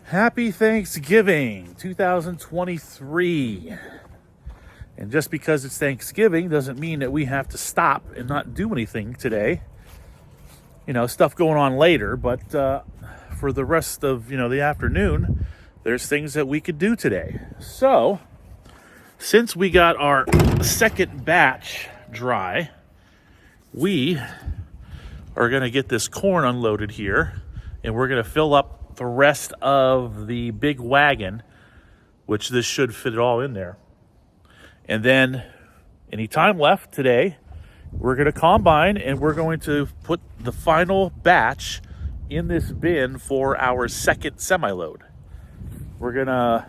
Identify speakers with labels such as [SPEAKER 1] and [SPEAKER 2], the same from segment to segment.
[SPEAKER 1] Happy Thanksgiving 2023. And just because it's Thanksgiving doesn't mean that we have to stop and not do anything today. You know, stuff going on later, but for the rest of, the afternoon, there's things that we could do today. So, since we got our second batch dry, we are going to get this corn unloaded here, and we're going to fill up the rest of the big wagon, which this should fit it all in there. And then any time left today, we're going to combine and we're going to put the final batch in this bin for our second semi-load. We're going to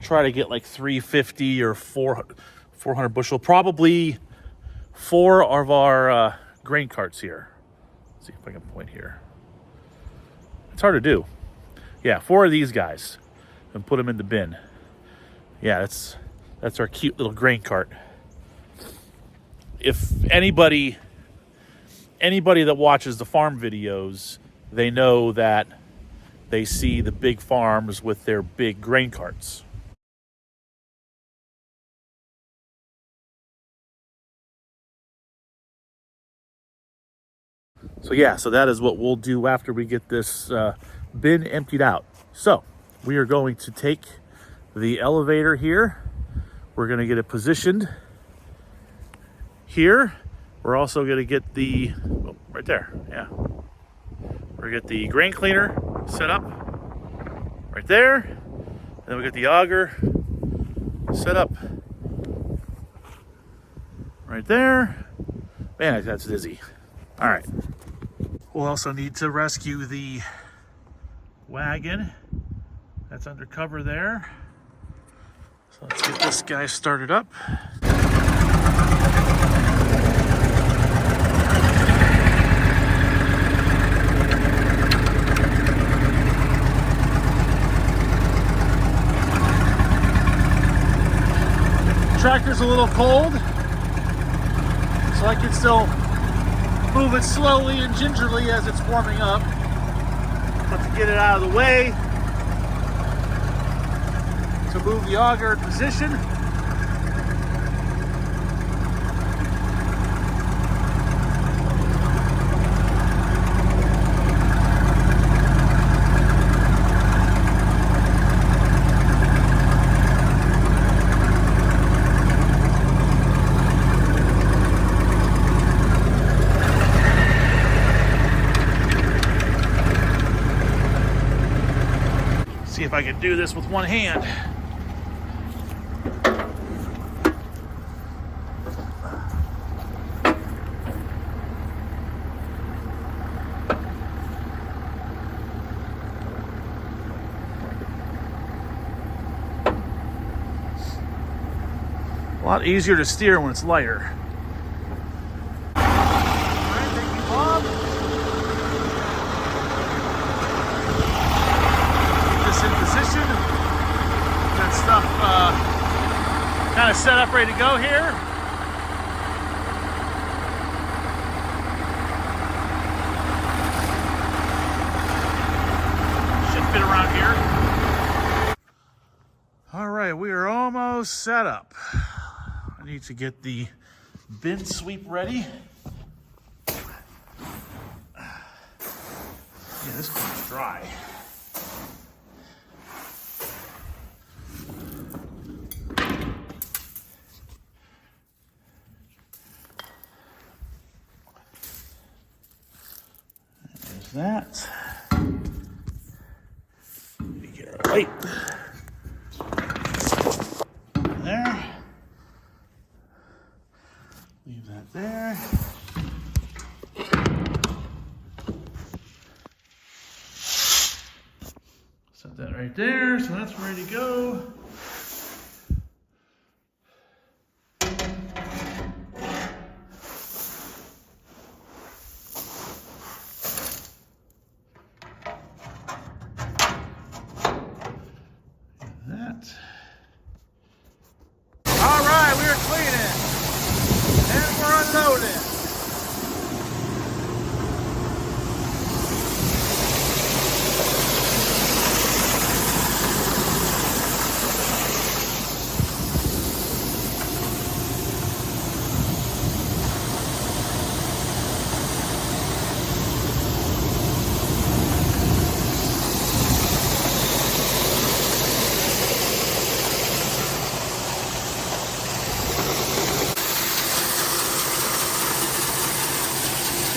[SPEAKER 1] try to get like 350 or 400 bushel, probably 4 of our grain carts here. Let's see if I can point here. It's hard to do. Yeah, 4 of these guys and put them in the bin. Yeah, that's our cute little grain cart. If anybody that watches the farm videos, they know that they see the big farms with their big grain carts. So that is what we'll do after we get this bin emptied out. So we are going to take the elevator here. We're going to get it positioned here. We're also going to get right there. Yeah. We're going to get the grain cleaner set up right there. And then we get the auger set up right there. Man, that's dizzy. All right. We'll also need to rescue the wagon that's under cover there. So let's get this guy started up. Tractor's a little cold, so I can still move it slowly and gingerly as it's warming up. But to get it out of the way, to move the auger in position. See if I can do this with one hand. A lot easier to steer when it's lighter. All right, thank you, Bob. In position. That stuff kind of set up, ready to go here. Should fit around here. All right, we are almost set up. I need to get the bin sweep ready. Yeah, this one's dry. That. We get our light there. Leave that there. Set that right there, so that's ready to go. All right, we are cleaning and we're unloading.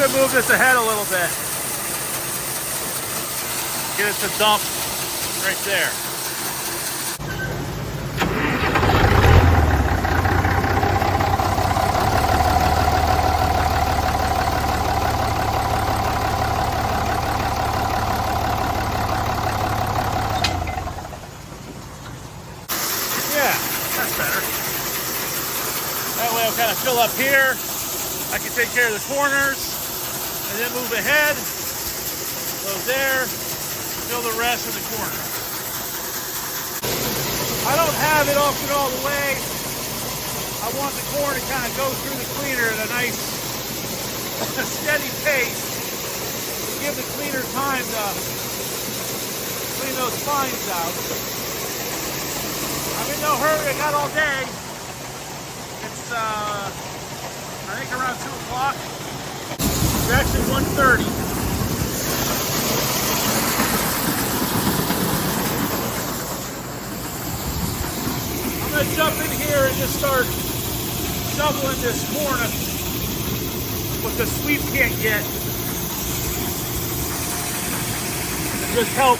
[SPEAKER 1] gonna move this ahead a little bit. Get it to dump right there. Yeah, that's better. That way I'll kind of fill up here. I can take care of the corners and then move ahead. Goes there, fill the rest of the corner. I don't have it off it all the way. I want the corn to kind of go through the cleaner at a nice steady pace. Give the cleaner time to clean those fines out. I'm in no hurry, I got all day. It's I think around 2 o'clock. It's actually 1:30. I'm gonna jump in here and just start shoveling this corn what the sweep can't get. And just help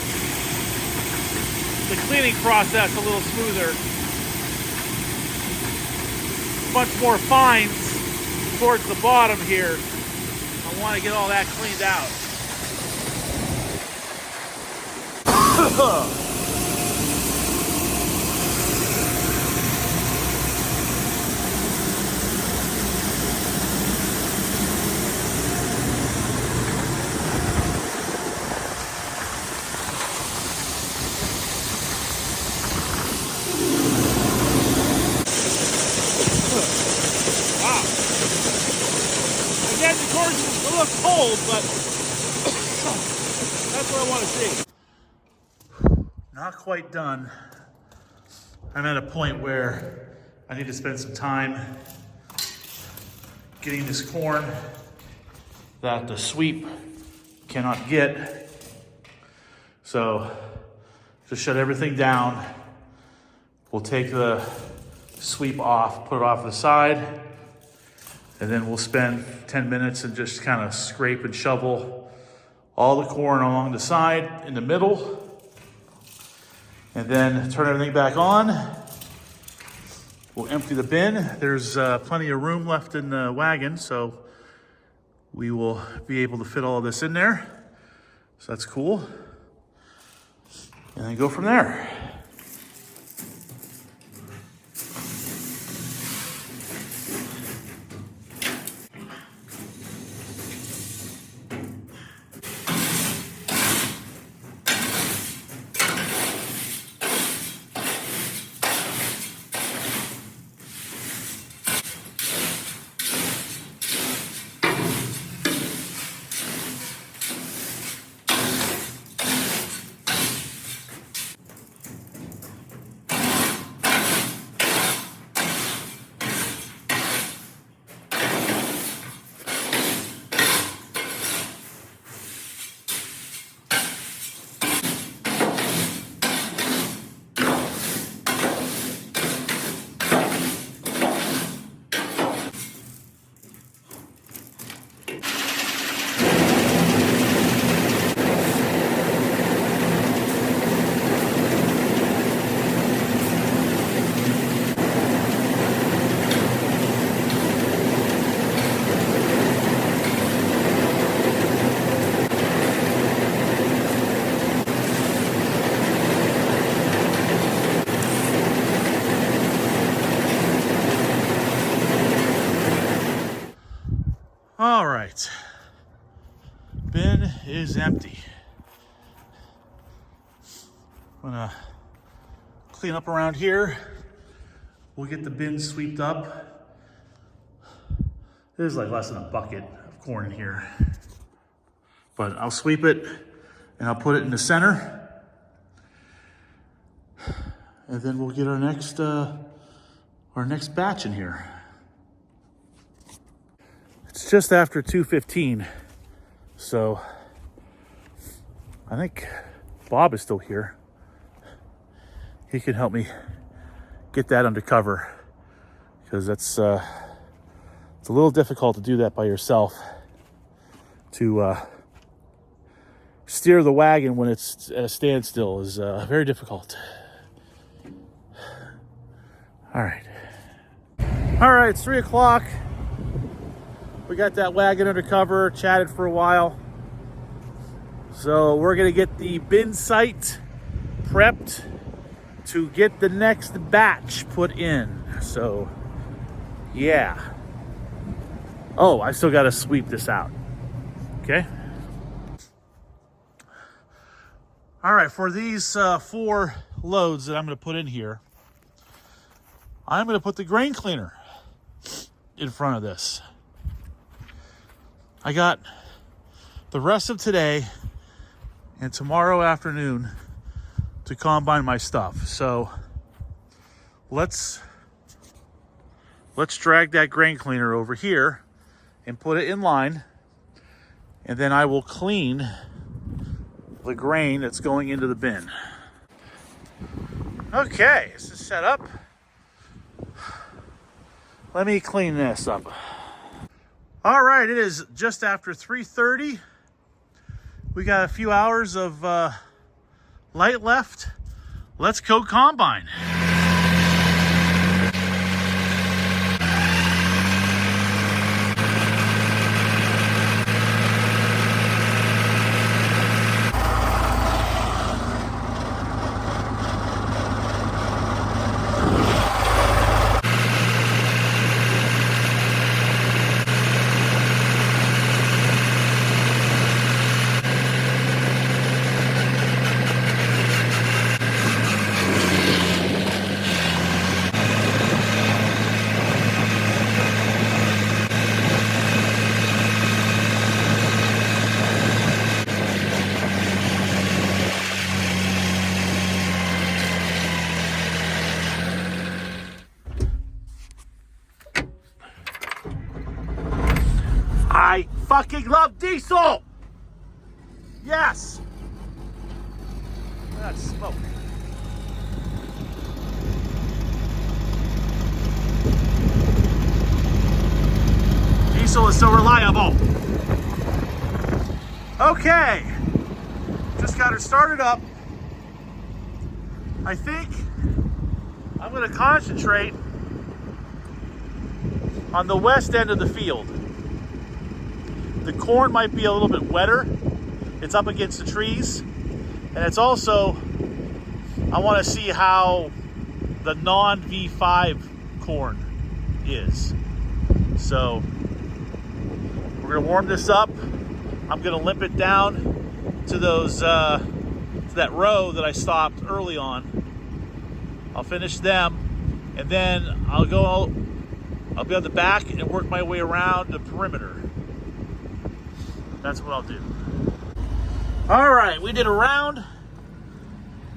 [SPEAKER 1] the cleaning process a little smoother. Much more fines towards the bottom here. I want to get all that cleaned out. Wow. Again, the corn's a little cold, but that's what I want to see. Not quite done. I'm at a point where I need to spend some time getting this corn that the sweep cannot get. So just shut everything down. We'll take the sweep off, put it off to the side, and then we'll spend 10 minutes and just kind of scrape and shovel all the corn along the side in the middle, and then turn everything back on. We'll empty the bin. There's plenty of room left in the wagon, so we will be able to fit all of this in there. So that's cool. And then go from there. All right, bin is empty. I'm gonna clean up around here. We'll get the bin swept up. There's like less than a bucket of corn in here, but I'll sweep it and I'll put it in the center, and then we'll get our next batch in here. It's just after 2:15, so I think Bob is still here. He can help me get that under cover, because it's a little difficult to do that by yourself. to steer the wagon when it's at a standstill is very difficult. All right. All right, it's 3 o'clock. We got that wagon under cover, chatted for a while. So we're gonna get the bin site prepped to get the next batch put in. So, yeah. Oh, I still gotta sweep this out. Okay. All right, for these 4 loads that I'm gonna put in here, I'm gonna put the grain cleaner in front of this. I got the rest of today and tomorrow afternoon to combine my stuff. So let's drag that grain cleaner over here and put it in line, and then I will clean the grain that's going into the bin. Okay, this is set up. Let me clean this up. All right, it is just after 3:30. We got a few hours of light left. Let's go combine. I fucking love diesel! Yes! That's smoke. Diesel is so reliable. Okay. Just got her started up. I think I'm going to concentrate on the west end of the field. The corn might be a little bit wetter. It's up against the trees. And it's also, I want to see how the non-V5 corn is. So we're going to warm this up. I'm going to limp it down to those, to that row that I stopped early on. I'll finish them, and then I'll be on the back and work my way around the perimeter. That's what I'll do. All right, we did a round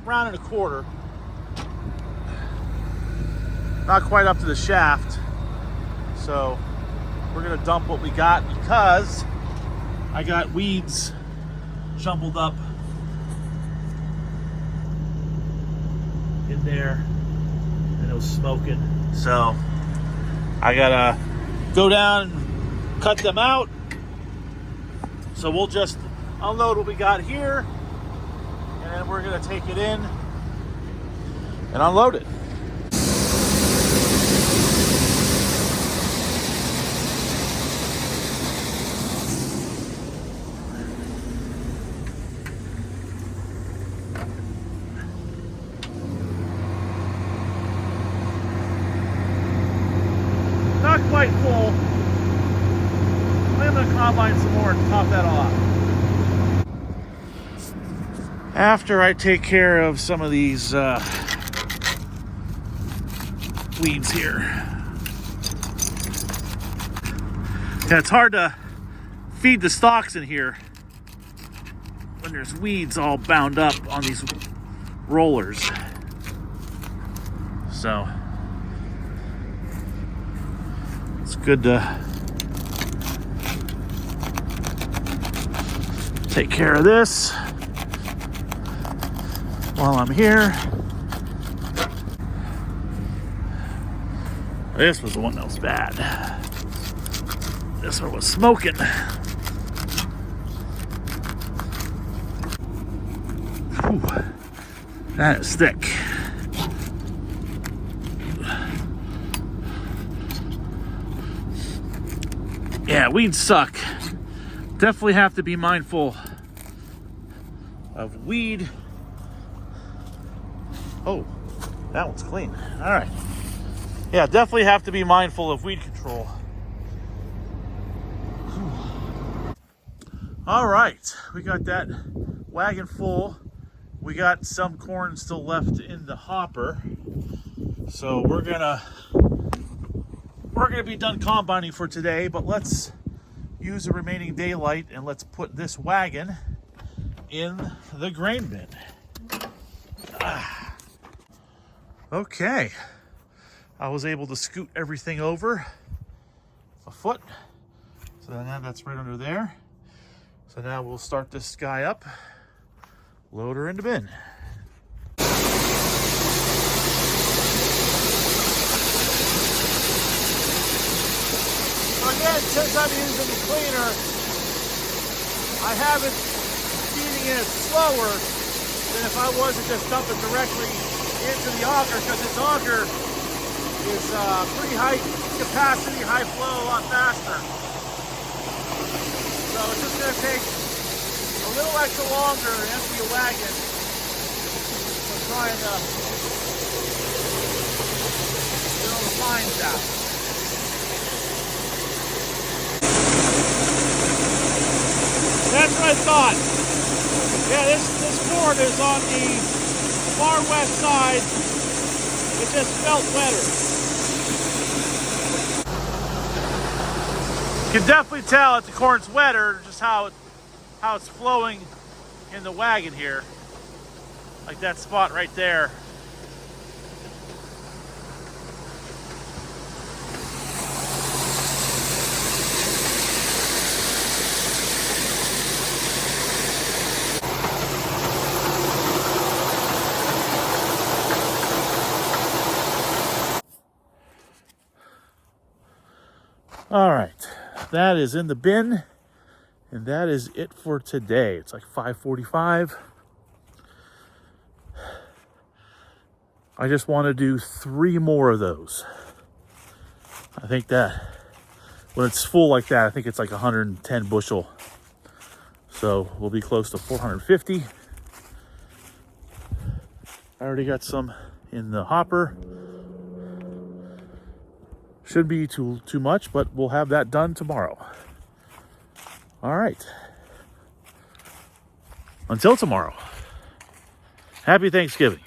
[SPEAKER 1] and a quarter. Not quite up to the shaft. So we're gonna dump what we got because I got weeds jumbled up in there and it was smoking. So I gotta go down and cut them out. So we'll just unload what we got here, and then we're gonna take it in and unload it. Not quite full. I'm gonna combine some more and top that off. After I take care of some of these weeds here. Yeah, it's hard to feed the stalks in here when there's weeds all bound up on these rollers. So it's good to take care of this while I'm here. This was the one that was bad. This one was smoking. Whew. That is thick. Yeah, weeds suck. Definitely have to be mindful of weed. Oh, that one's clean. All right. Yeah, definitely have to be mindful of weed control. All right, we got that wagon full. We got some corn still left in the hopper. So we're gonna be done combining for today, but let's use the remaining daylight and let's put this wagon in the grain bin. Okay, I was able to scoot everything over a foot. So now that's right under there. So now we'll start this guy up, load her in the bin. Again, since I'm using the cleaner, I have it feeding it slower than if I was to just dump it directly into the auger, because this auger is pretty high capacity, high flow, a lot faster. So it's just going to take a little extra longer to empty a wagon. I'm trying to get all the lines out. That's what I thought. Yeah, this corn is on the far west side. It just felt wetter. You can definitely tell that the corn's wetter, just how it's flowing in the wagon here. Like that spot right there. All right, that is in the bin, and that is it for today. It's like 5:45. I just want to do 3 more of those. I think that when it's full like that, I think it's like 110 bushel. So we'll be close to 450. I already got some in the hopper. Shouldn't be too much, but we'll have that done tomorrow. All right. Until tomorrow. Happy Thanksgiving.